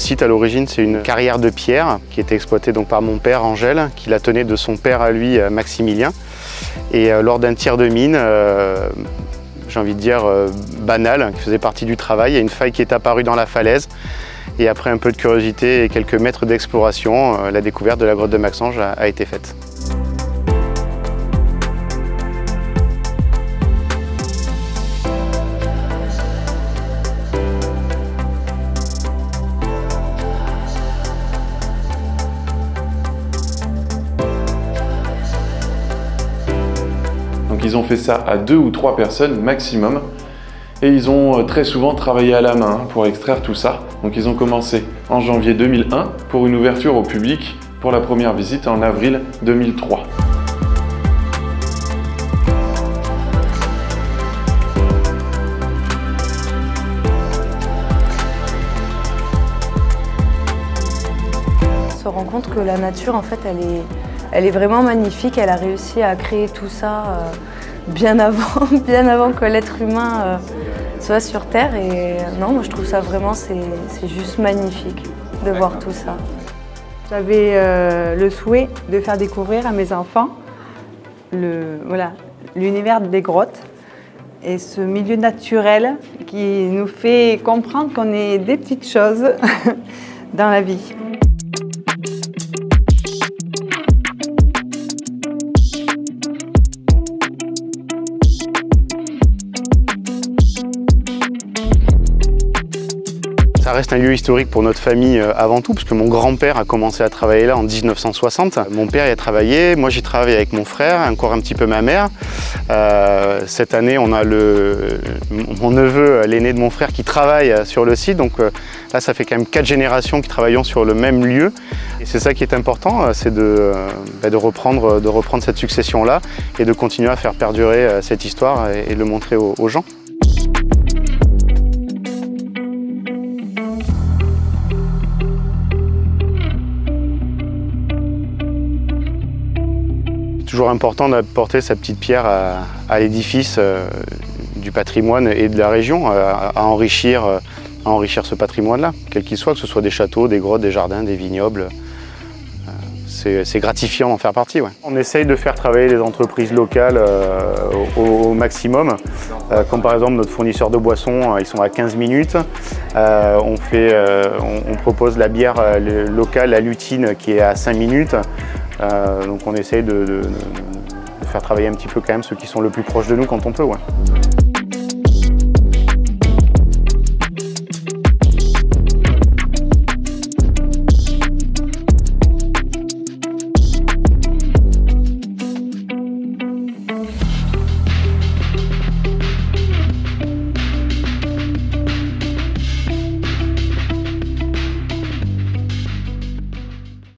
site à l'origine, c'est une carrière de pierre qui était exploitée donc par mon père Angèle, qui la tenait de son père à lui, Maximilien. Et lors d'un tir de mine, j'ai envie de dire banal, qui faisait partie du travail, il y a une faille qui est apparue dans la falaise. Et après un peu de curiosité et quelques mètres d'exploration, la découverte de la grotte de Maxange a été faite. Donc ils ont fait ça à 2 ou 3 personnes maximum. Et ils ont très souvent travaillé à la main pour extraire tout ça. Donc ils ont commencé en janvier 2001 pour une ouverture au public pour la première visite en avril 2003. On se rend compte que la nature, en fait, elle est vraiment magnifique. Elle a réussi à créer tout ça bien avant que l'être humain soit sur Terre. Et non, moi je trouve ça vraiment, c'est juste magnifique de voir tout ça. J'avais le souhait de faire découvrir à mes enfants l'univers des grottes et ce milieu naturel qui nous fait comprendre qu'on est des petites choses dans la vie. Ça reste un lieu historique pour notre famille avant tout, parce que mon grand-père a commencé à travailler là en 1960. Mon père y a travaillé, moi j'y travaille avec mon frère, encore un petit peu ma mère. Cette année, on a mon neveu, l'aîné de mon frère, qui travaille sur le site. Donc là, ça fait quand même 4 générations qui travaillons sur le même lieu. Et c'est ça qui est important, c'est de reprendre cette succession-là et de continuer à faire perdurer cette histoire et le montrer aux gens. Toujours important d'apporter sa petite pierre à l'édifice du patrimoine et de la région, à enrichir ce patrimoine-là, quel qu'il soit, que ce soit des châteaux, des grottes, des jardins, des vignobles. C'est gratifiant d'en faire partie. Ouais. On essaye de faire travailler les entreprises locales au maximum, comme par exemple notre fournisseur de boissons, ils sont à 15 minutes. On propose la bière locale, la Lutine, qui est à 5 minutes. Donc on essaye de faire travailler un petit peu quand même ceux qui sont le plus proches de nous quand on peut. Ouais.